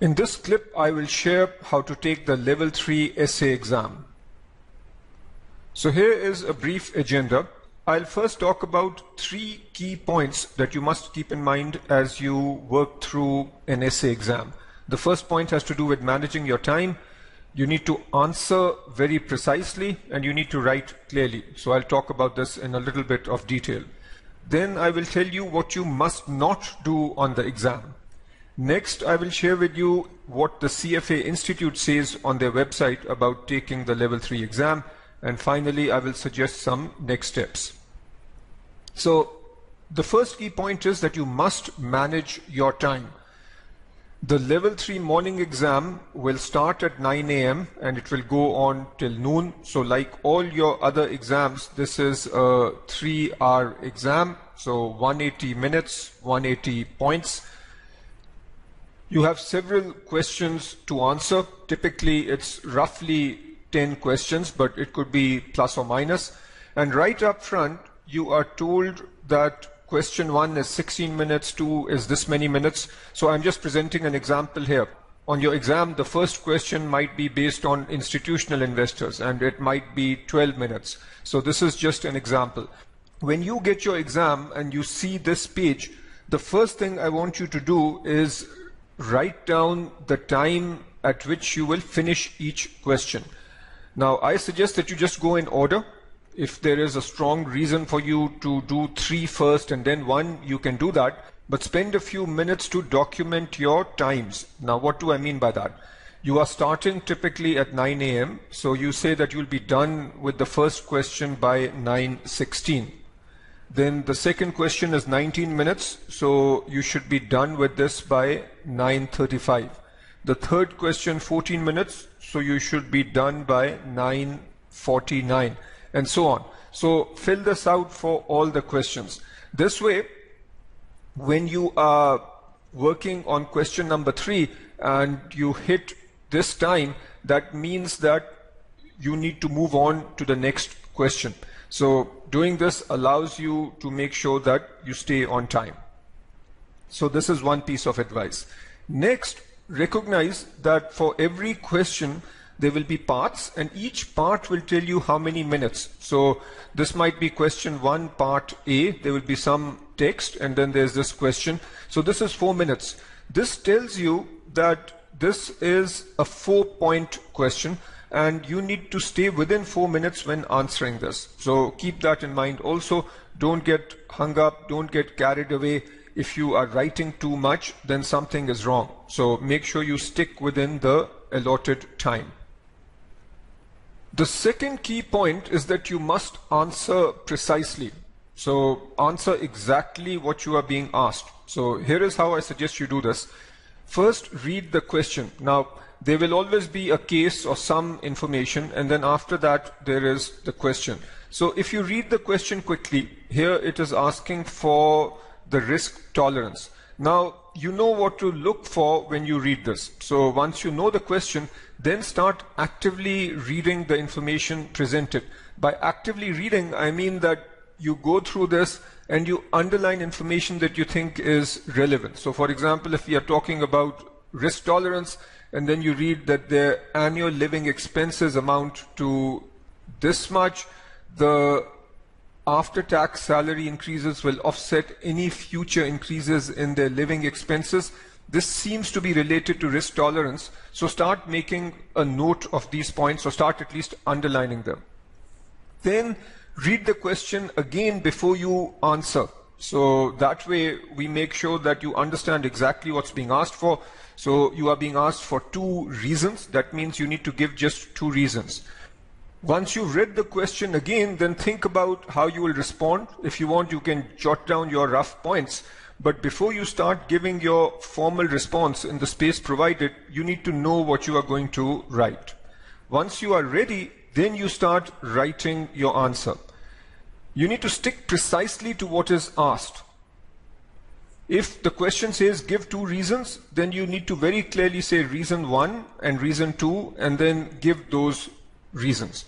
In this clip, I will share how to take the Level 3 essay exam. So here is a brief agenda. I'll first talk about 3 key points that you must keep in mind as you work through an essay exam. The first point has to do with managing your time. You need to answer very precisely and you need to write clearly. So I'll talk about this in a little bit of detail. Then I will tell you what you must not do on the exam. Next, I will share with you what the CFA Institute says on their website about taking the Level 3 exam. And finally, I will suggest some next steps. So the first key point is that you must manage your time. The Level 3 morning exam will start at 9 a.m. and it will go on till noon. So like all your other exams, this is a 3-hour exam. So 180 minutes, 180 points. You have several questions to answer. Typically, it's roughly 10 questions, but it could be plus or minus. And right up front, you are told that question 1 is 16 minutes, 2 is this many minutes. So I'm just presenting an example here. On your exam, the first question might be based on institutional investors, and it might be 12 minutes. So this is just an example. When you get your exam and you see this page, the first thing I want you to do is write down the time at which you will finish each question. Now, I suggest that you just go in order. If there is a strong reason for you to do 3 first and then 1, you can do that. But spend a few minutes to document your times. Now, what do I mean by that? You are starting typically at 9 a.m. So you say that you'll be done with the first question by 9:16. Then the second question is 19 minutes, so you should be done with this by 9:35. The third question, 14 minutes, so you should be done by 9:49, and so on. So fill this out for all the questions. This way, when you are working on question number 3 and you hit this time, that means that you need to move on to the next question. So doing this allows you to make sure that you stay on time. So this is one piece of advice. Next, recognize that for every question, there will be parts, and each part will tell you how many minutes. So this might be question 1, part A. There will be some text, and then there's this question. So this is 4 minutes. This tells you that this is a 4-point question, and you need to stay within 4 minutes when answering this. So keep that in mind also. Don't get hung up, don't get carried away. If you are writing too much, then something is wrong. So make sure you stick within the allotted time. The second key point is that you must answer precisely. So answer exactly what you are being asked. So here is how I suggest you do this. First, read the question. Now, there will always be a case or some information, and then after that there is the question. So if you read the question quickly, here it is asking for the risk tolerance. Now you know what to look for when you read this. So once you know the question, then start actively reading the information presented. By actively reading, I mean that you go through this and you underline information that you think is relevant. So for example, if we are talking about risk tolerance, and then you read that their annual living expenses amount to this much, the after-tax salary increases will offset any future increases in their living expenses. This seems to be related to risk tolerance. So start making a note of these points, or start at least underlining them. Then read the question again before you answer. So that way we make sure that you understand exactly what's being asked for. So you are being asked for 2 reasons. That means you need to give just 2 reasons. Once you've read the question again, then think about how you will respond. If you want, you can jot down your rough points. But before you start giving your formal response in the space provided, you need to know what you are going to write. Once you are ready, then you start writing your answer. You need to stick precisely to what is asked. If the question says give 2 reasons, then you need to very clearly say reason 1 and reason 2, and then give those reasons.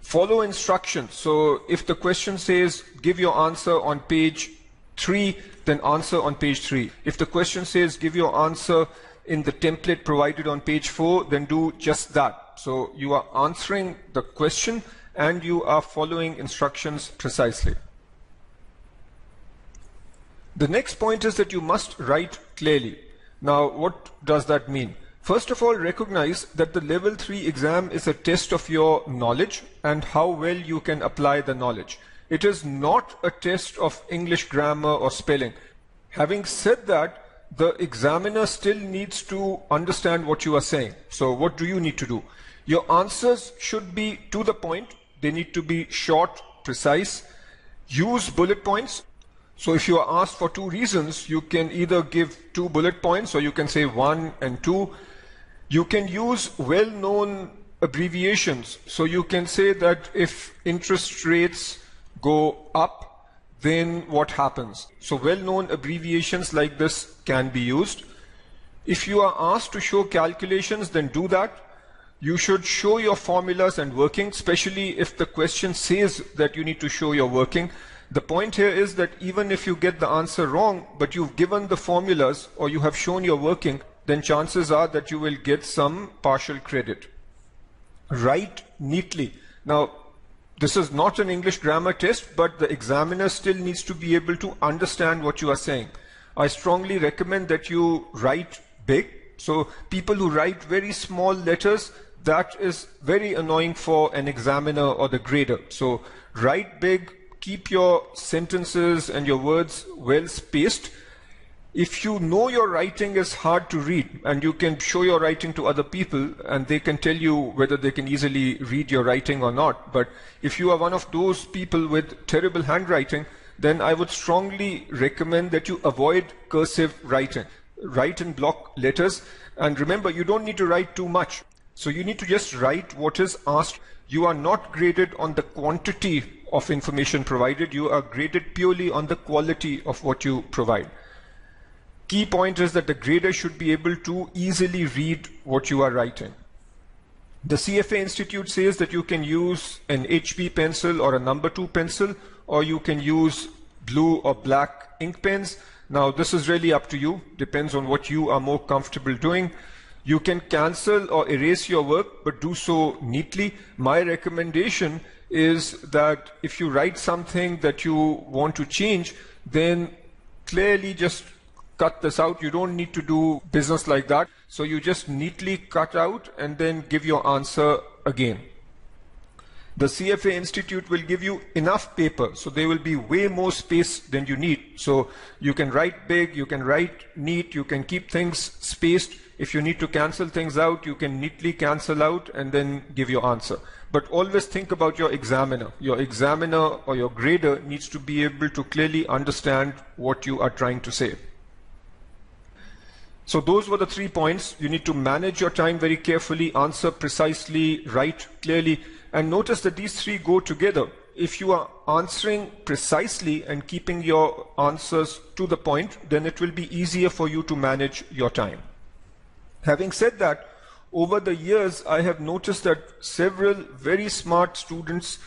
Follow instructions. So if the question says give your answer on page 3, then answer on page 3. If the question says give your answer in the template provided on page 4, then do just that. So you are answering the question and you are following instructions precisely. The next point is that you must write clearly. Now, what does that mean? First of all, recognize that the level 3 exam is a test of your knowledge and how well you can apply the knowledge. It is not a test of English grammar or spelling. Having said that, the examiner still needs to understand what you are saying. So what do you need to do? Your answers should be to the point. They need to be short, precise. Use bullet points. So if you are asked for 2 reasons, you can either give 2 bullet points or you can say 1 and 2. You can use well-known abbreviations. So you can say that if interest rates go up, then what happens? So well-known abbreviations like this can be used. If you are asked to show calculations, then do that. You should show your formulas and working, especially if the question says that you need to show your working. The point here is that even if you get the answer wrong, but you've given the formulas or you have shown your working, then chances are that you will get some partial credit. Write neatly. Now, this is not an English grammar test, but the examiner still needs to be able to understand what you are saying. I strongly recommend that you write big. So people who write very small letters, that is very annoying for an examiner or the grader. So write big, keep your sentences and your words well spaced. If you know your writing is hard to read and you can show your writing to other people and they can tell you whether they can easily read your writing or not. But if you are one of those people with terrible handwriting, then I would strongly recommend that you avoid cursive writing. Write in block letters, and remember, you don't need to write too much. So you need to just write what is asked. You are not graded on the quantity of information provided. You are graded purely on the quality of what you provide. Key point is that the grader should be able to easily read what you are writing. The CFA Institute says that you can use an HB pencil or a number 2 pencil, or you can use blue or black ink pens. Now, this is really up to you. Depends on what you are more comfortable doing. You can cancel or erase your work, but do so neatly. My recommendation is that if you write something that you want to change, then clearly just cut this out. You don't need to do business like that. So you just neatly cut out and then give your answer again. The CFA Institute will give you enough paper, so there will be way more space than you need. So you can write big, you can write neat, you can keep things spaced. If you need to cancel things out, you can neatly cancel out and then give your answer. But always think about your examiner. Your examiner or your grader needs to be able to clearly understand what you are trying to say. So those were the 3 points. You need to manage your time very carefully, answer precisely, write clearly, and notice that these 3 go together. If you are answering precisely and keeping your answers to the point, then it will be easier for you to manage your time. Having said that, over the years, I have noticed that several very smart students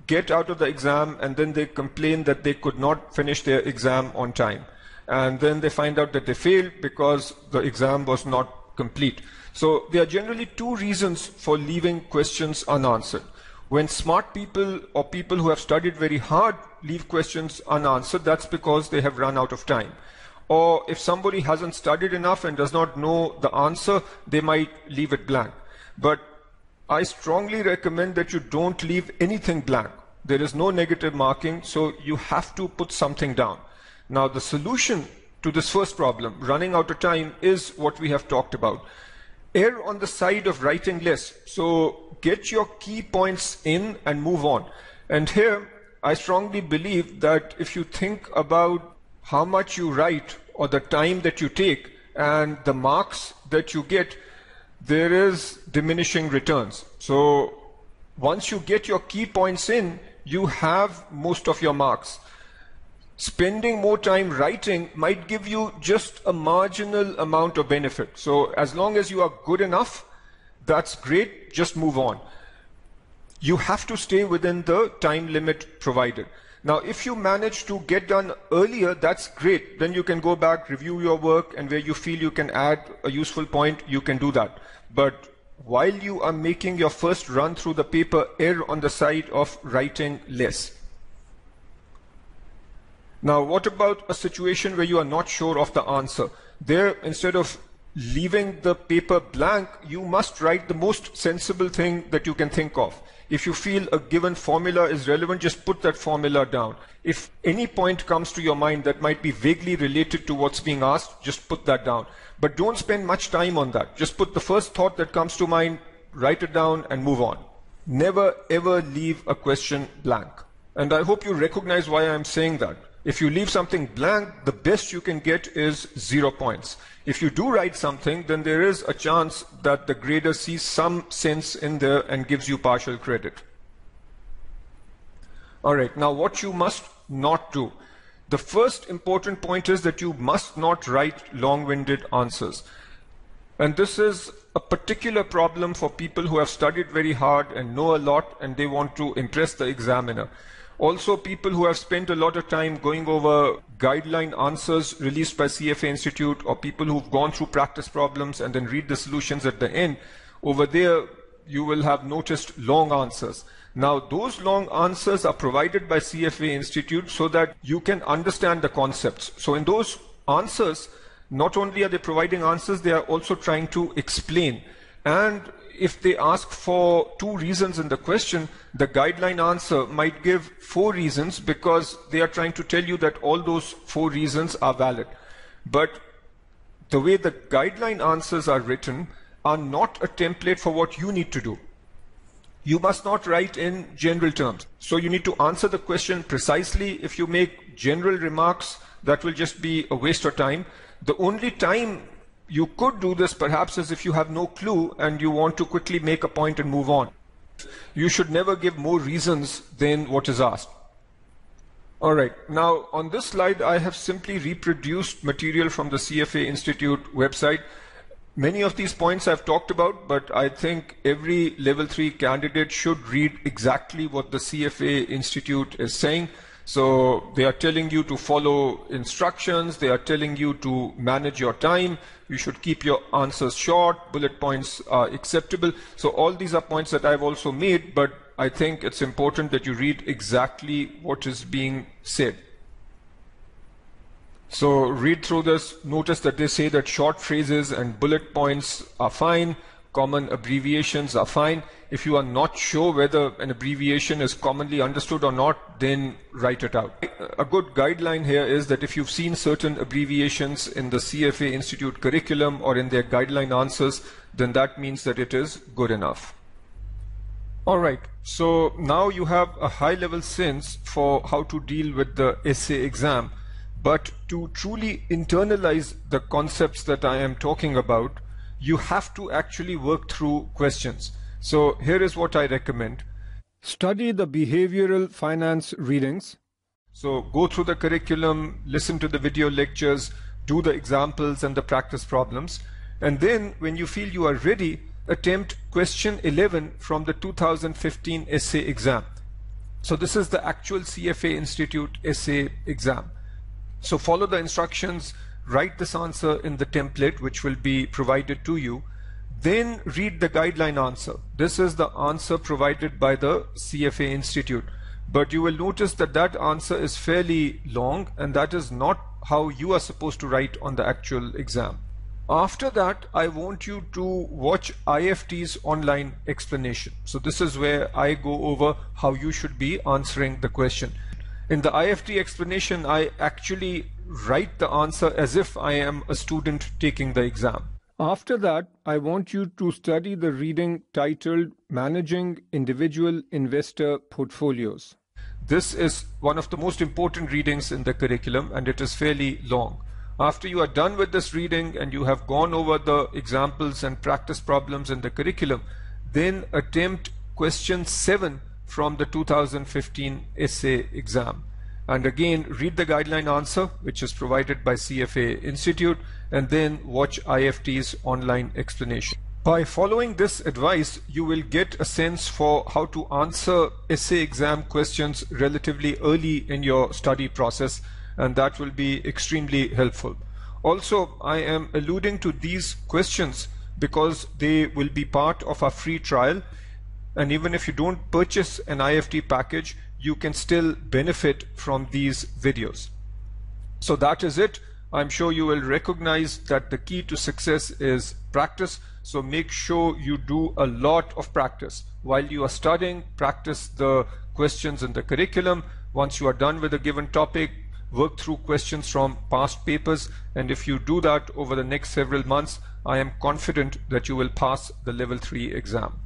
get out of the exam and then they complain that they could not finish their exam on time. And then they find out that they failed because the exam was not complete. So there are generally 2 reasons for leaving questions unanswered. When smart people or people who have studied very hard leave questions unanswered, that's because they have run out of time. Or if somebody hasn't studied enough and does not know the answer, they might leave it blank. But I strongly recommend that you don't leave anything blank. There is no negative marking, so you have to put something down. Now, the solution to this first problem, running out of time, is what we have talked about. Err on the side of writing less. So get your key points in and move on. And here, I strongly believe that if you think about how much you write or the time that you take and the marks that you get, there is diminishing returns. So once you get your key points in, you have most of your marks. Spending more time writing might give you just a marginal amount of benefit. So as long as you are good enough, that's great, just move on. You have to stay within the time limit provided. Now, if you manage to get done earlier, that's great. Then you can go back, review your work, and where you feel you can add a useful point, you can do that. But while you are making your first run through the paper, err on the side of writing less. Now, what about a situation where you are not sure of the answer? There, instead of leaving the paper blank, you must write the most sensible thing that you can think of. If you feel a given formula is relevant, just put that formula down. If any point comes to your mind that might be vaguely related to what's being asked, just put that down. But don't spend much time on that. Just put the first thought that comes to mind, write it down, and move on. Never ever leave a question blank. And I hope you recognize why I'm saying that. If you leave something blank, the best you can get is 0 points. If you do write something, then there is a chance that the grader sees some sense in there and gives you partial credit. All right, now what you must not do. The first important point is that you must not write long-winded answers. And this is a particular problem for people who have studied very hard and know a lot, and they want to impress the examiner. Also, people who have spent a lot of time going over guideline answers released by CFA Institute, or people who've gone through practice problems and then read the solutions at the end, over there you will have noticed long answers. Now, those long answers are provided by CFA Institute so that you can understand the concepts. So in those answers, not only are they providing answers, they are also trying to explain. And if they ask for 2 reasons in the question, the guideline answer might give 4 reasons because they are trying to tell you that all those 4 reasons are valid. But the way the guideline answers are written are not a template for what you need to do. You must not write in general terms. So you need to answer the question precisely. If you make general remarks, that will just be a waste of time. The only time you could do this perhaps is if you have no clue and you want to quickly make a point and move on. You should never give more reasons than what is asked. All right, now on this slide I have simply reproduced material from the CFA Institute website. Many of these points I've talked about, but I think every level 3 candidate should read exactly what the CFA Institute is saying. So they are telling you to follow instructions, they are telling you to manage your time, you should keep your answers short, bullet points are acceptable. So all these are points that I've also made, but I think it's important that you read exactly what is being said. So read through this, notice that they say that short phrases and bullet points are fine, common abbreviations are fine. If you are not sure whether an abbreviation is commonly understood or not, then write it out. A good guideline here is that if you've seen certain abbreviations in the CFA Institute curriculum or in their guideline answers, then that means that it is good enough. All right, so now you have a high-level sense for how to deal with the essay exam. But to truly internalize the concepts that I am talking about, you have to actually work through questions. So here is what I recommend. Study the behavioral finance readings. So go through the curriculum, listen to the video lectures, do the examples and the practice problems. And then when you feel you are ready, attempt question 11 from the 2015 essay exam. So this is the actual CFA Institute essay exam. So follow the instructions, write this answer in the template which will be provided to you. Then read the guideline answer. This is the answer provided by the CFA Institute. But you will notice that that answer is fairly long, and that is not how you are supposed to write on the actual exam. After that, I want you to watch IFT's online explanation. So this is where I go over how you should be answering the question. In the IFT explanation, I actually write the answer as if I am a student taking the exam. After that, I want you to study the reading titled Managing Individual Investor Portfolios. This is one of the most important readings in the curriculum, and it is fairly long. After you are done with this reading and you have gone over the examples and practice problems in the curriculum, then attempt question 7 from the 2015 essay exam. And again, read the guideline answer, which is provided by CFA Institute, and then watch IFT's online explanation. By following this advice, you will get a sense for how to answer essay exam questions relatively early in your study process, and that will be extremely helpful. Also, I am alluding to these questions because they will be part of our free trial, and even if you don't purchase an IFT package, you can still benefit from these videos. So that is it. I'm sure you will recognize that the key to success is practice. So make sure you do a lot of practice. While you are studying, practice the questions in the curriculum. Once you are done with a given topic, work through questions from past papers. And if you do that over the next several months, I am confident that you will pass the level 3 exam.